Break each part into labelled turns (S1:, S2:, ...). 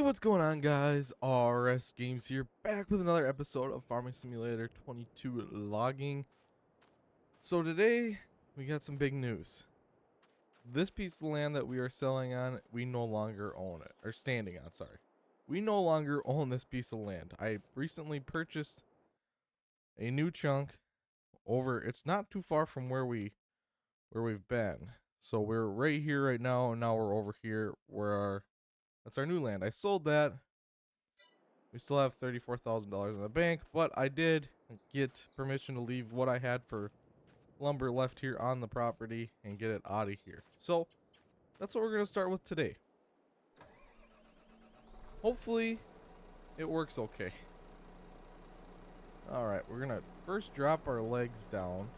S1: What's going on, guys? RS Games here, back with another episode of Farming Simulator 22 logging. So today, we got some big news. This piece of land that we are selling on, we no longer own it. Or standing on, sorry. We no longer own this piece of land. I recently purchased a new chunk over, it's not too far from where we've been. So we're right here right now, and now we're over here where that's our new land. I sold that. We still have $34,000 in the bank, but I did get permission to leave what I had for lumber left here on the property and get it out of here. So that's what we're going to start with today. Hopefully it works okay. Alright, we're going to first drop our legs down.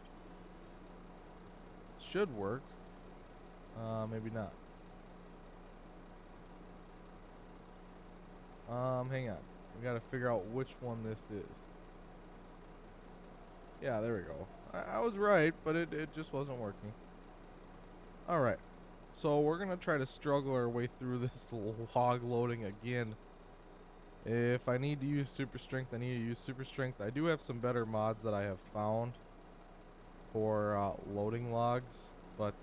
S1: Should work. Maybe not. Hang on. We gotta figure out which one this is. Yeah, there we go. I was right, but it just wasn't working. Alright. So we're gonna try to struggle our way through this log loading again. If I need to use super strength, I need to use super strength. I do have some better mods that I have found for loading logs, but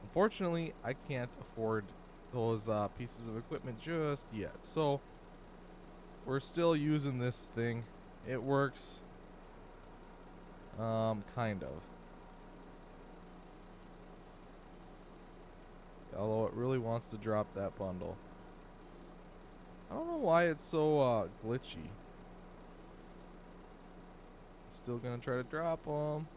S1: unfortunately I can't afford those pieces of equipment just yet. So we're still using this thing. It works. Kind of. Although it really wants to drop that bundle. I don't know why it's so glitchy. Still gonna try to drop them.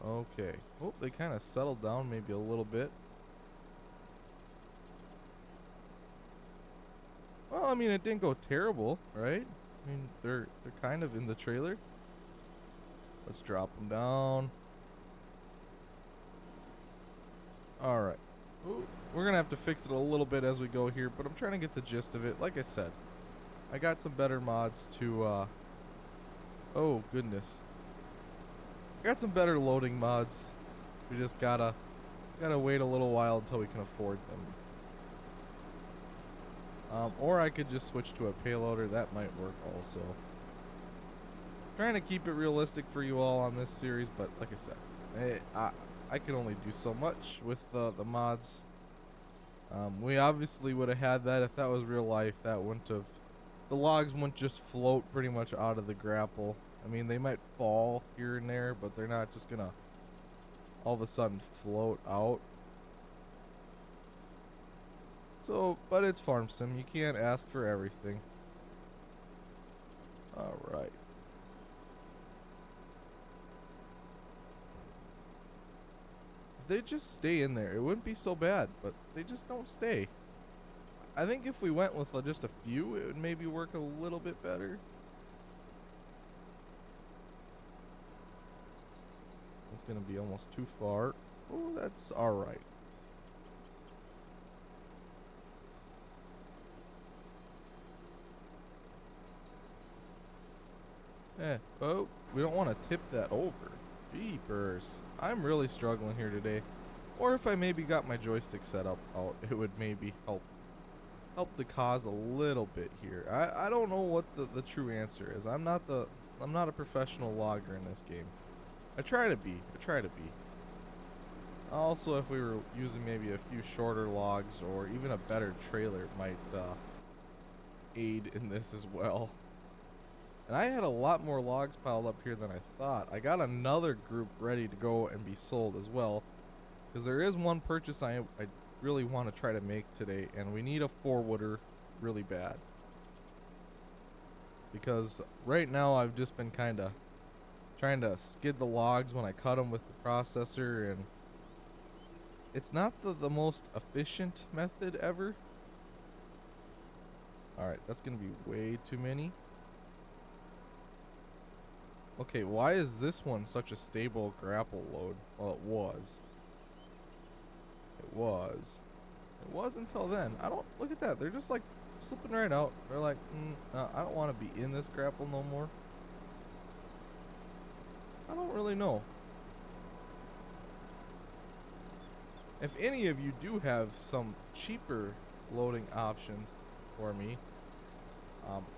S1: Okay. Oh, they kind of settled down maybe a little bit. Well, I mean, it didn't go terrible, right? I mean, they're kind of in the trailer. Let's drop them down. All right. Ooh, we're gonna have to fix it a little bit as we go here, but I'm trying to get the gist of it. Like I said, I got some better mods to. Oh goodness. I got some better loading mods. We just gotta wait a little while until we can afford them. Or I could just switch to a payloader. That might work also. Trying to keep it realistic for you all on this series, but like I said, I can only do so much with the mods. We obviously would have had that if that was real life. That wouldn't have. The logs wouldn't just float pretty much out of the grapple. I mean, they might fall here and there, but they're not just gonna all of a sudden float out. So, but it's farm sim. You can't ask for everything. All right. If they just stay in there, it wouldn't be so bad, but they just don't stay. I think if we went with just a few, it would maybe work a little bit better. It's gonna be almost too far. Oh, that's all right. Oh, we don't want to tip that over. Jeepers. I'm really struggling here today. Or if I maybe got my joystick set up out, it would maybe help the cause a little bit here. I don't know what the true answer is. I'm not a professional logger in this game. I try to be. Also, if we were using maybe a few shorter logs or even a better trailer might aid in this as well. And I had a lot more logs piled up here than I thought. I got another group ready to go and be sold as well. Because there is one purchase I really want to try to make today. And we need a 4-wooder really bad. Because right now I've just been kind of trying to skid the logs when I cut them with the processor. And it's not the most efficient method ever. Alright, that's going to be way too many. Okay, why is this one such a stable grapple load? Well, it was. It was until then. I don't, look at that. They're just like slipping right out. They're like, no, I don't want to be in this grapple no more. I don't really know. if any of you do have some cheaper loading options for me,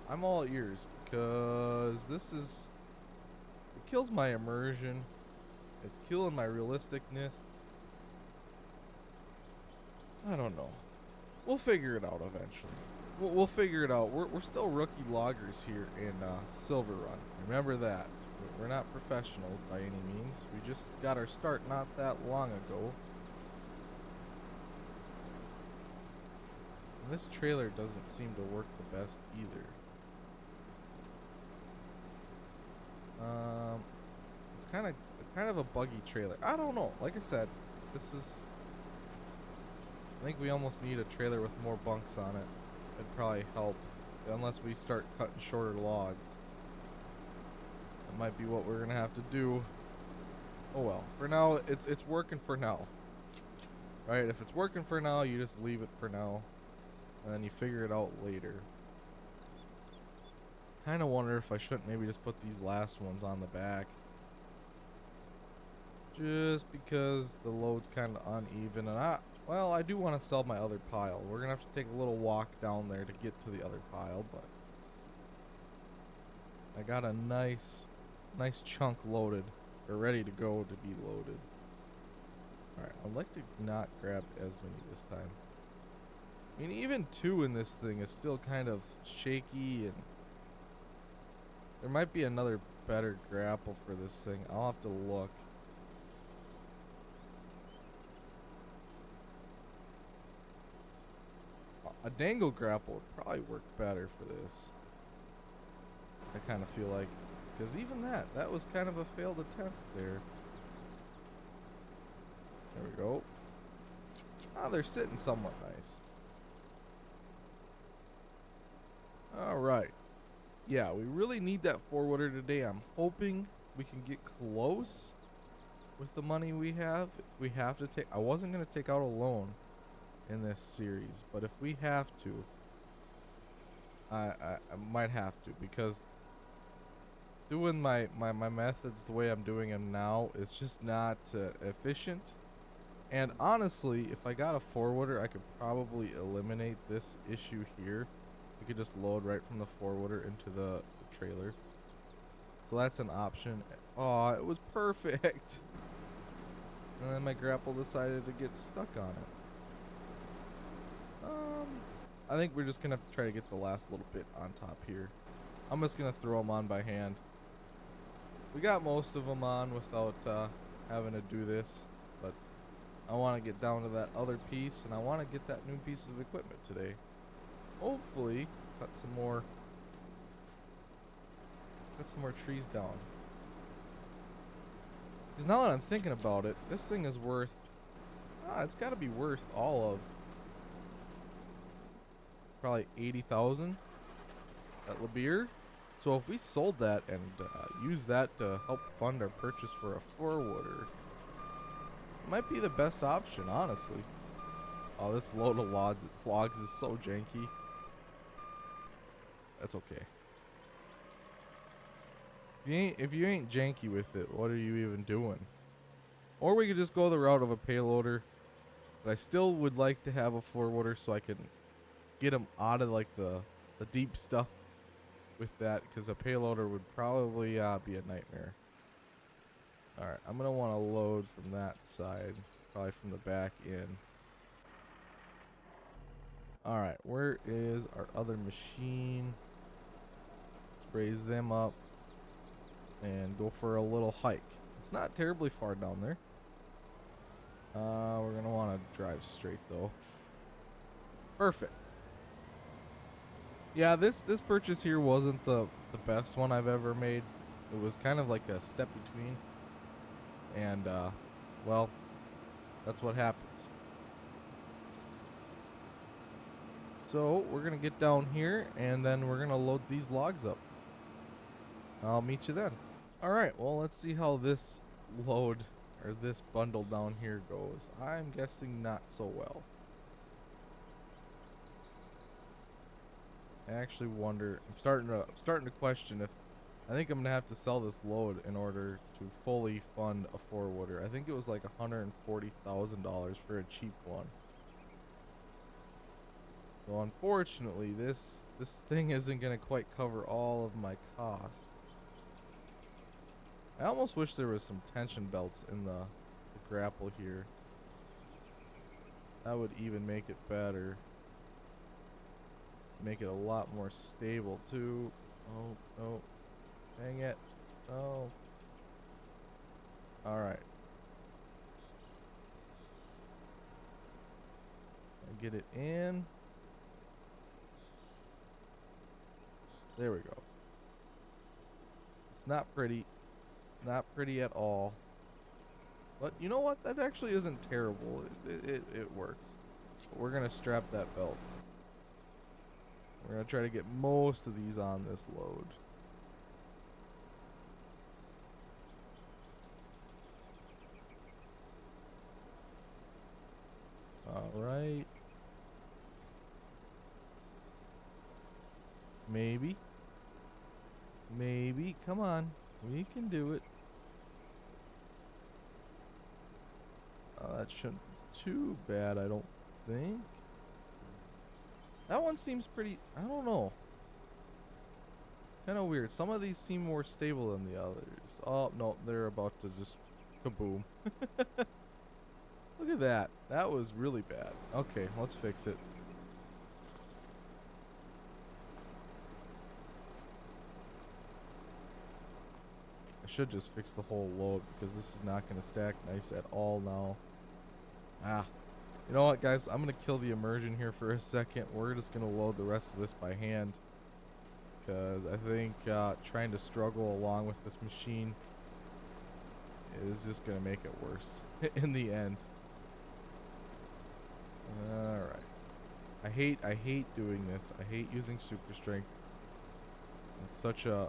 S1: I'm all ears, because it kills my immersion. It's killing my realisticness. I don't know. We'll figure it out eventually. We'll figure it out. We're still rookie loggers here in Silver Run. Remember that. We're not professionals by any means. We just got our start not that long ago. And this trailer doesn't seem to work the best either. It's kind of a buggy trailer. I don't know. Like I said, I think we almost need a trailer with more bunks on it. It'd probably help, unless we start cutting shorter logs. That might be what we're gonna have to do. Oh well. For now, it's working for now. Right? If it's working for now, you just leave it for now, and then you figure it out later. Kind of wonder if I shouldn't maybe just put these last ones on the back, just because the load's kind of uneven, and I do want to sell my other pile. We're gonna have to take a little walk down there to get to the other pile, but I got a nice chunk loaded, or ready to go to be loaded. Alright, I'd like to not grab as many this time. I mean, even 2 in this thing is still kind of shaky, and there might be another better grapple for this thing. I'll have to look. A dangle grapple would probably work better for this. I kind of feel like, because even that was kind of a failed attempt there. There we go. Ah, they're sitting somewhat nice. Alright. Yeah, we really need that four-wooder today. I'm hoping we can get close with the money we have. If we have to take... I wasn't going to take out a loan in this series, but if we have to, I might have to, because doing my methods the way I'm doing them now is just not efficient. And honestly, if I got a four-wooder, I could probably eliminate this issue here. We could just load right from the four-wooder into the trailer. So that's an option. Oh, it was perfect. And then my grapple decided to get stuck on it. I think we're just gonna have to try to get the last little bit on top here. I'm just gonna throw them on by hand. We got most of them on without having to do this, but I want to get down to that other piece, and I want to get that new piece of equipment today. Hopefully, cut some more trees down. Because now that I'm thinking about it, this thing is worth... it's got to be worth all of... probably 80,000 at LeBeer. So if we sold that and used that to help fund our purchase for a four-wooder, it might be the best option, honestly. Oh, this load of logs is so janky. That's okay. If you ain't janky with it, what are you even doing? Or we could just go the route of a payloader, but I still would like to have a four-wooder so I can get them out of like the deep stuff with that, because a payloader would probably be a nightmare. Alright, I'm going to want to load from that side, probably from the back in. Alright, where is our other machine? Let's raise them up and go for a little hike. It's not terribly far down there. We're going to want to drive straight though. Perfect. Yeah, this purchase here wasn't the best one I've ever made. It was kind of like a step between. And, well, that's what happens. So, we're going to get down here, and then we're going to load these logs up. I'll meet you then. Alright, well, let's see how this load, or this bundle down here goes. I'm guessing not so well. I actually wonder, I'm starting to question if I think I'm gonna have to sell this load in order to fully fund a four-wooder. I think it was like $140,000 for a cheap one. So unfortunately, this thing isn't gonna quite cover all of my costs. I almost wish there was some tension belts in the grapple here. That would even make it better. Make it a lot more stable too. Oh no. Dang it. Oh. Alright. Get it in. There we go. It's not pretty. Not pretty at all. But you know what? That actually isn't terrible. It works. But we're going to strap that belt. We're going to try to get most of these on this load. Alright. Maybe. Maybe. Come on. We can do it. That shouldn't be too bad, I don't think. That one seems pretty... I don't know. Kind of weird. Some of these seem more stable than the others. Oh, no. They're about to just kaboom. Look at that. That was really bad. Okay, let's fix it. I should just fix the whole load because this is not going to stack nice at all now. Ah. You know what, guys? I'm going to kill the immersion here for a second. We're just going to load the rest of this by hand. Because I think trying to struggle along with this machine is just going to make it worse in the end. Alright. I hate doing this. I hate using super strength. It's such a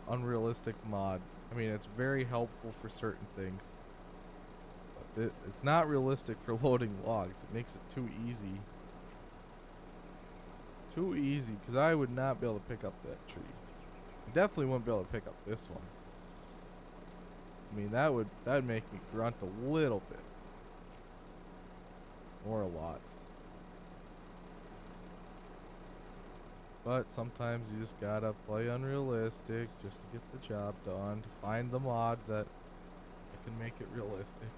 S1: unrealistic mod. I mean, it's very helpful for certain things. But it's not realistic for loading logs. It makes it too easy. Too easy, because I would not be able to pick up that tree. I definitely wouldn't be able to pick up this one. I mean, that would make me grunt a little bit. Or a lot. But sometimes you just gotta play unrealistic just to get the job done, to find the mod that can make it realistic.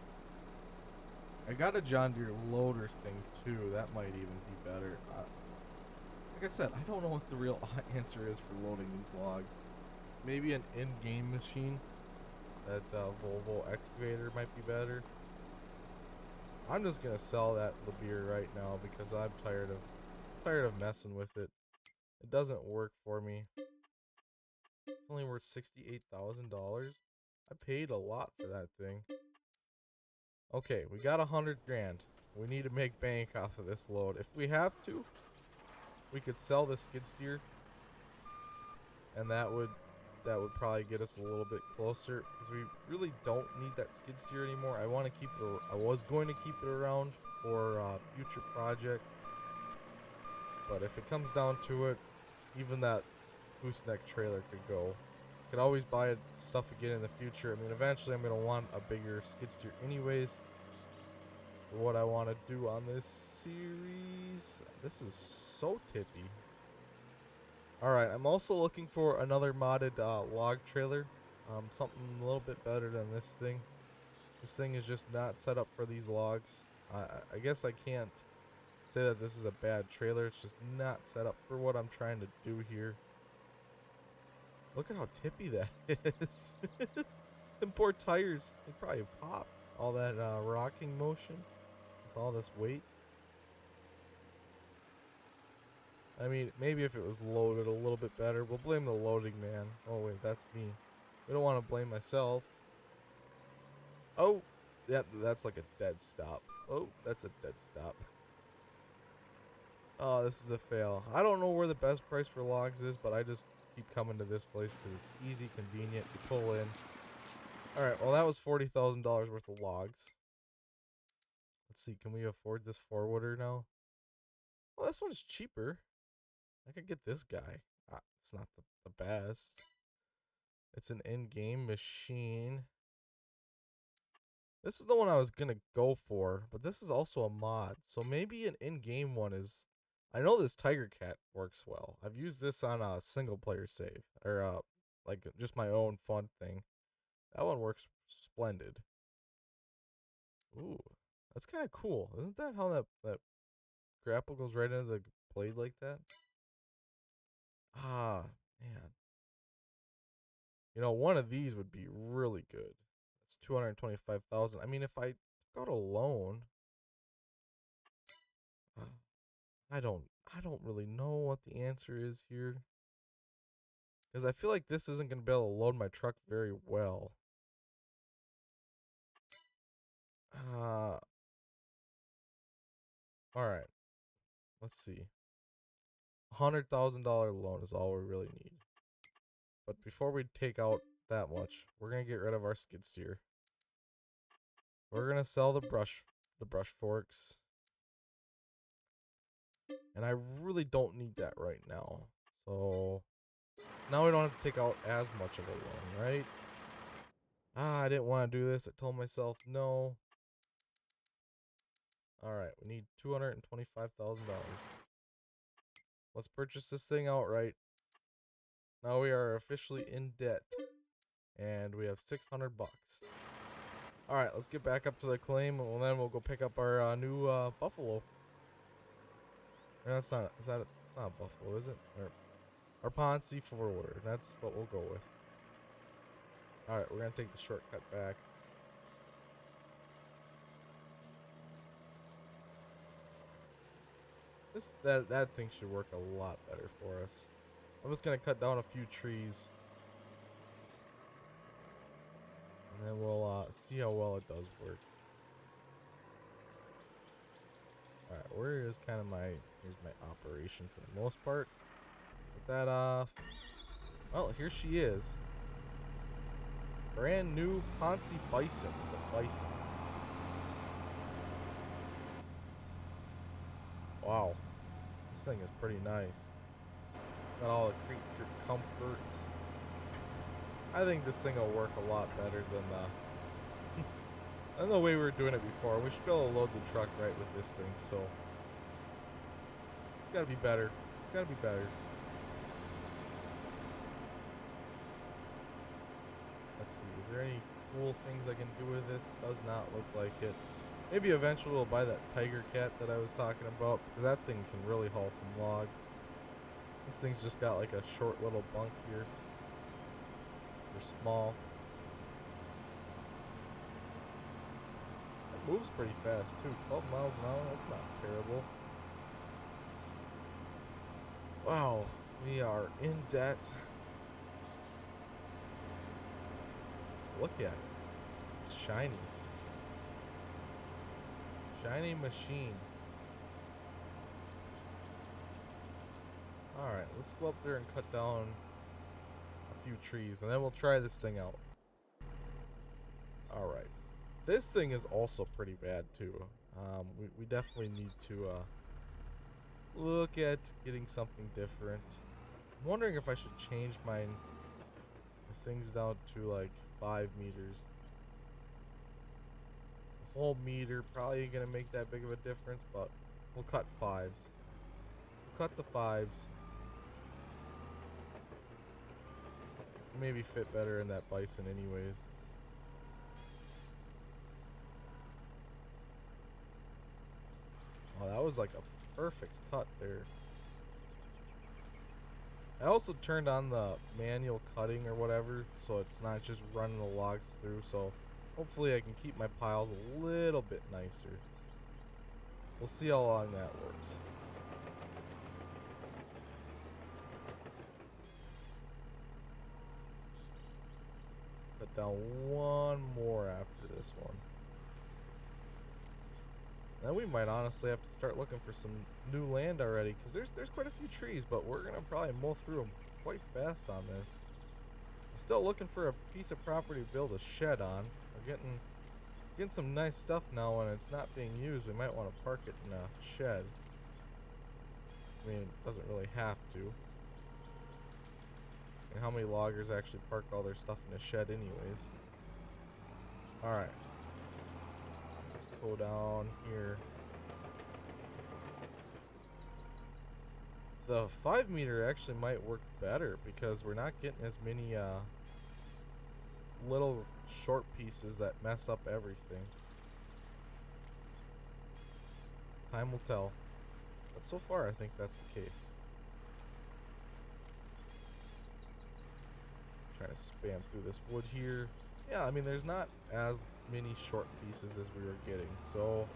S1: I got a John Deere loader thing too. That might even be better. Like I said, I don't know what the real answer is for loading these logs. Maybe an in-game machine. That Volvo excavator might be better. I'm just gonna sell that Liebherr right now because I'm tired of messing with it. It doesn't work for me. It's only worth $68,000. I paid a lot for that thing. Okay, we got 100 grand. We need to make bank off of this load. If we have to, we could sell the skid steer, and that would probably get us a little bit closer because we really don't need that skid steer anymore. I want to keep it. I was going to keep it around for future projects, but if it comes down to it, even that gooseneck trailer could go. Could always buy stuff again in the future. I mean, eventually I'm gonna want a bigger skid steer anyways. For what I want to do on this series. This is so tippy. Alright, I'm also looking for another modded log trailer. Something a little bit better than this thing. This thing is just not set up for these logs. I guess I can't say that this is a bad trailer. It's just not set up for what I'm trying to do here. Look at how tippy that is. Them poor tires, they probably pop. All that rocking motion with all this weight. I mean, maybe if it was loaded a little bit better. We'll blame the loading man. Oh wait, that's me. We don't want to blame myself. Oh, yeah, that's like a dead stop. Oh, that's a dead stop. Oh, this is a fail. I don't know where the best price for logs is, but I just keep coming to this place because it's easy, convenient, you pull in. Alright, well that was $40,000 worth of logs. Let's see, can we afford this four-wooder now? Well, this one's cheaper. I could get this guy. It's not the best. It's an in-game machine. This is the one I was gonna go for, but this is also a mod. So maybe an in-game one is... I know this Tiger Cat works well. I've used this on a single-player save. Or, like, just my own fun thing. That one works splendid. Ooh, that's kind of cool. Isn't that how that grapple goes right into the blade like that? Ah, man. You know, one of these would be really good. It's 225,000. I mean, if I got a loan, I don't really know what the answer is here, because I feel like this isn't going to be able to load my truck very well. All right. Let's see. $100,000 loan is all we really need. But before we take out that much, we're gonna get rid of our skid steer. We're gonna sell the brush forks. And I really don't need that right now. So now we don't have to take out as much of a loan, right? I didn't want to do this. I told myself no. Alright, we need $225,000. Let's purchase this thing outright. Now we are officially in debt. And we have 600 bucks. Alright, let's get back up to the claim, and then we'll go pick up our new Buffalo. Or that's not, it's not a Buffalo, is it? Or our Ponce 4-wheeler. That's what we'll go with. Alright, we're gonna take the shortcut back. That thing should work a lot better for us. I'm just gonna cut down a few trees. And then we'll see how well it does work. Alright, where is kind of here's my operation for the most part. Put that off. Well, here she is. Brand new Ponce Bison. It's a bison. Wow. This thing is pretty nice. Got all the creature comforts. I think this thing will work a lot better than the way we were doing it before. We should be able to load the truck right with this thing, so it's gotta be better. It's gotta be better. Let's see, is there any cool things I can do with this? Does not look like it. Maybe eventually we'll buy that Tiger Cat that I was talking about, because that thing can really haul some logs. This thing's just got like a short little bunk here. They're small. It moves pretty fast too. 12 miles an hour, that's not terrible. Wow, we are in debt. Look at it. It's shiny. Shiny machine. Alright, let's go up there and cut down a few trees, and then we'll try this thing out. Alright. This thing is also pretty bad, too. We definitely need to look at getting something different. I'm wondering if I should change my things down to, like, 5 meters. A whole meter probably ain't gonna make that big of a difference, but we'll cut 5s. We'll cut the 5s. Maybe fit better in that bison anyways. Oh, that was like a perfect cut there. I also turned on the manual cutting or whatever, so it's not just running the logs through, so hopefully I can keep my piles a little bit nicer. We'll see how long that works. Cut down one more after this one. Then we might honestly have to start looking for some new land already, because there's quite a few trees, but we're gonna probably mow through them quite fast on this. I'm still looking for a piece of property to build a shed on. We're getting some nice stuff now, and it's not being used. We might want to park it in a shed. I mean, it doesn't really have to. And how many loggers actually park all their stuff in a shed anyways. Alright. Let's go down here. The 5 meter actually might work better because we're not getting as many little short pieces that mess up everything. Time will tell. But so far I think that's the case. Trying to spam through this wood here. Yeah, I mean there's not as many short pieces as we were getting. So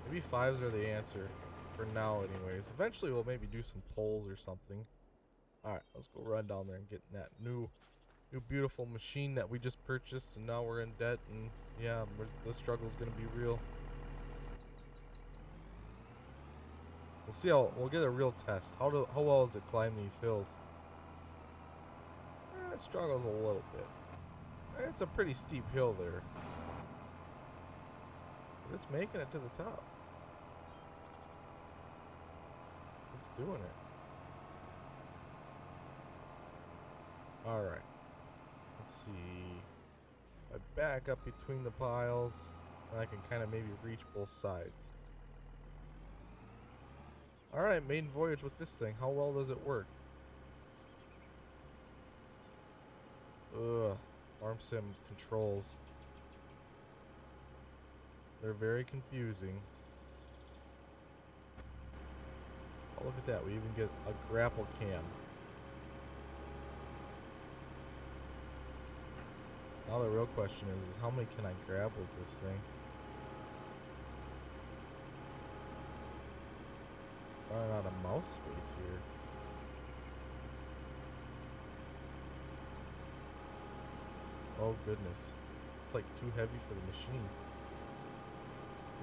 S1: maybe 5s are the answer. For now anyways. Eventually we'll maybe do some poles or something. Alright, let's go run down there and get that new beautiful machine that we just purchased, and now we're in debt, and yeah, the struggle's gonna be real. We'll see we'll get a real test. How well does it climb these hills? It struggles a little bit. It's a pretty steep hill there. But it's making it to the top. It's doing it. Alright. Let's see. If I back up between the piles, I can kind of maybe reach both sides. Alright, maiden voyage with this thing. How well does it work? Ugh. Farm sim controls. They're very confusing. Oh, look at that. We even get a grapple cam. Now the real question is how many can I grab with this thing? Running out of mouse space here. Oh goodness. It's like too heavy for the machine.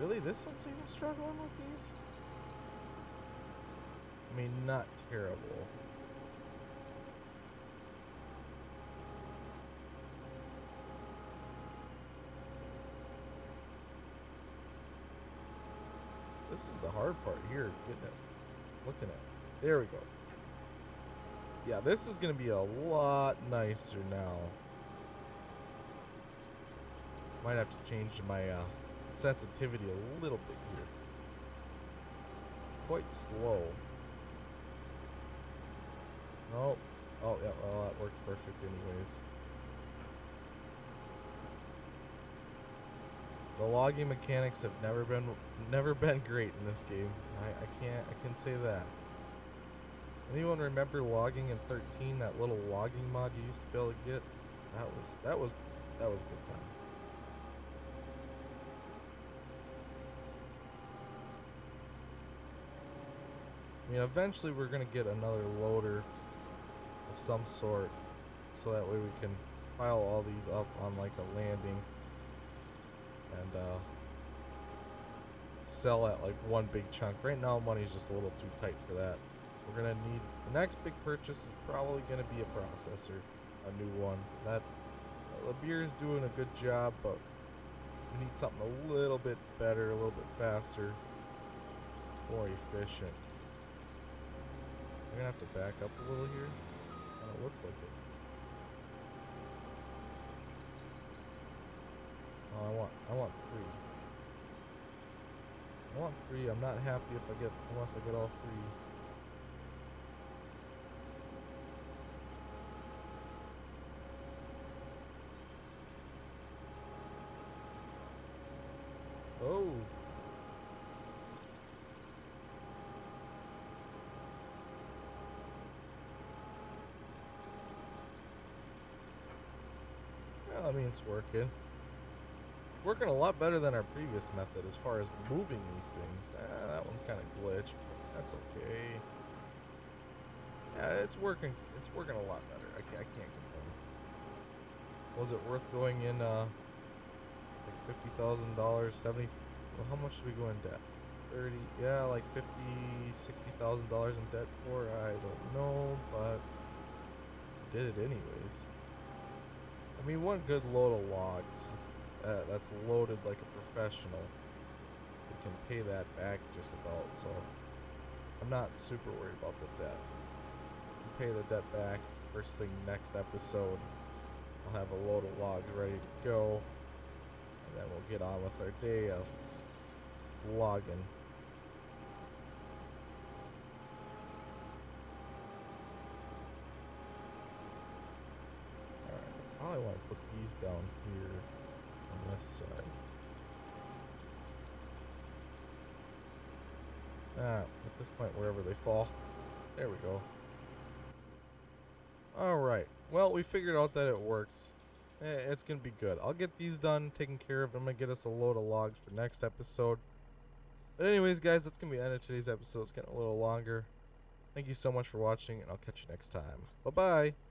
S1: Really? This one's even struggling with these? I mean, not terrible. This is the hard part here, getting it, looking at it. There we go. Yeah, this is going to be a lot nicer now. Might have to change my sensitivity a little bit here. It's quite slow. Nope. Oh, yeah, well, that worked perfect anyways. The logging mechanics have never been great in this game. I can say that. Anyone remember logging in 13? That little logging mod you used to be able to get? That was a good time. I mean, eventually we're gonna get another loader of some sort, so that way we can pile all these up on like a landing and sell at like one big chunk. Right now money's just a little too tight for that. We're gonna need, the next big purchase is probably gonna be a processor, a new one. That the beer is doing a good job, but we need something a little bit better, a little bit faster, more efficient. I'm gonna have to back up a little here. Oh, it looks like it. Oh, I want 3. I want 3. I'm not happy if I get, unless I get all 3. Oh. Yeah, I mean, it's working. Working a lot better than our previous method as far as moving these things. That one's kind of glitched, but that's okay. Yeah, it's working. It's working a lot better. I can't complain. Was it worth going in like $50,000, 70? Well, how much did we go in debt? 30? Yeah, like $60,000 in debt for. I don't know, but did it anyways. I mean, one good load of logs. That's loaded like a professional. We can pay that back just about, so I'm not super worried about the debt. We pay the debt back, first thing next episode, I'll have a load of logs ready to go. And then we'll get on with our day of logging. Alright, probably want to put these down here on this side. At this point, wherever they fall. There we go. Alright, well, we figured out that it works. It's gonna be good. I'll get these done, taken care of. I'm gonna get us a load of logs for next episode. But anyways, guys, that's gonna be the end of today's episode. It's getting a little longer. Thank you so much for watching, and I'll catch you next time. Bye-bye.